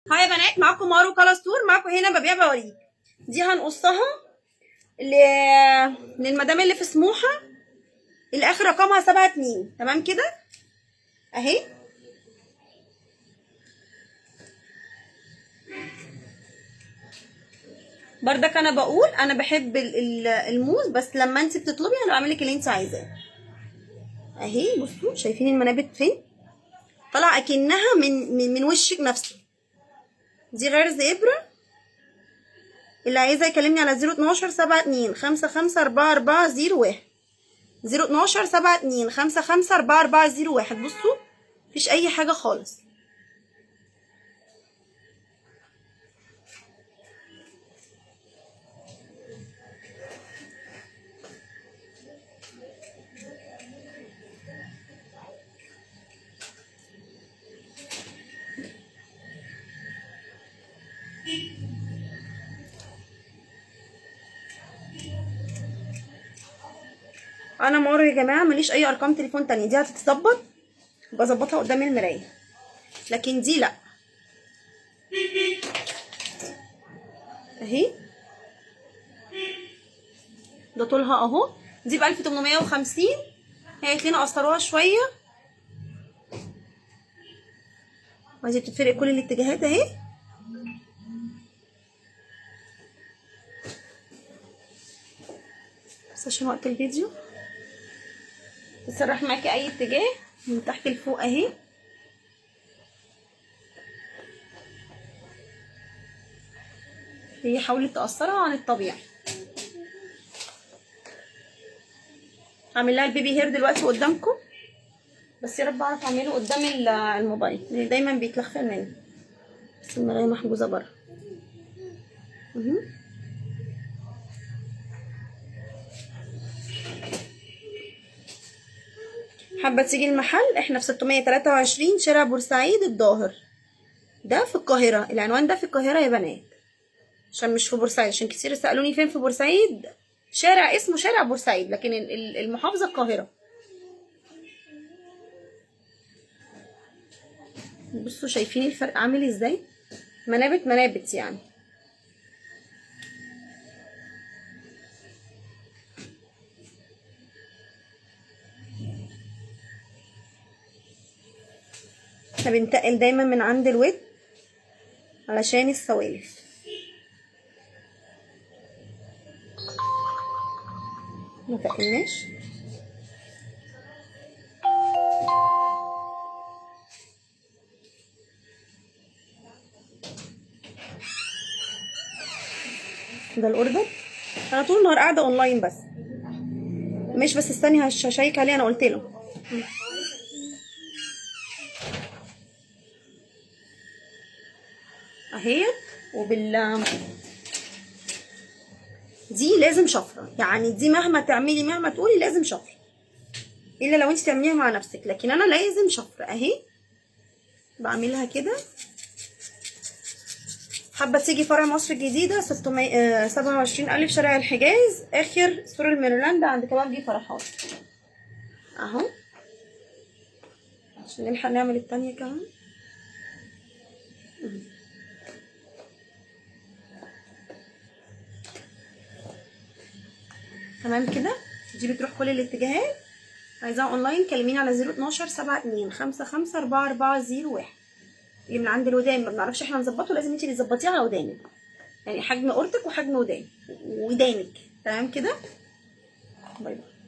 هاي يا بنات، معاكم مارو كلاستور. معاكم هنا ببيع بوريك. دي هنقصها ل... للمدام اللي في سموحه، اللي اخر رقمها 72. تمام كده اهي. بردك انا بقول انا بحب الموز، بس لما انت بتطلبي انا بعملك اللي انت عايزاه. اهي بصوا، شايفين المنابت فين؟ طالعه اكنها من وشك نفسه. دي غرز ابره. اللي عايزه يكلمني على 012 72 55 4401. 012 72 55 4401. بصوا مفيش اي حاجه خالص. انا مارو يا جماعه، ماليش اي ارقام تليفون تانية. دي هتتظبط بظبطها قدام المرايه، لكن دي لا. اهي ده طولها اهو. دي ب 1850. هي قالت لنا قصروها شويه، ودي بتتفرق كل الاتجاهات اهي. بس عشان وقت الفيديو تسرح معاكي اي اتجاه من تحت لفوق اهي. هي حاولت تقصرها عن الطبيعي. هعمل لها البيبي هير دلوقتي قدامكم، بس يا رب اعرف اعمله قدام الموبايل لان دايما بيتلخفن مني. بس المرايه محجوزه بره. حابه تيجي المحل؟ احنا في 623 شارع بورسعيد الظاهر. ده في القاهره، العنوان ده في القاهره يا بنات، عشان مش في بورسعيد. عشان كتير سالوني فين في بورسعيد. شارع اسمه شارع بورسعيد، لكن المحافظه القاهره. بصوا شايفين الفرق عامل ازاي؟ منابت منابت يعني. احنا بنتقل دايما من عند الود علشان السوالف. ما تقلناش. ده الاوردر. انا طول النهار قاعده اونلاين، بس مش بس استني هشيك عليه. انا قلت له اهي. دي لازم شفره، يعني دي مهما تعملي مهما تقولي لازم شفره، الا لو انت تعمليها مع نفسك، لكن انا لازم شفره اهي. بعملها كده. حابه تيجي فرع مصر الجديده 627 الف شارع الحجاز، اخر سور الميرلاند عند كبابجي فرحات اهو. عشان نلحق نعمل التانية كمان. تمام كده. دي بتروح كل الاتجاهات. عايزاها اونلاين كلميني على 012 72 55 4401. اللي من عند الودان ما بنعرفش احنا نظبطه، لازم انتي اللي تظبطيه على ودانك، يعني حجم قرطك وحجم ودانك. تمام كده. باي باي.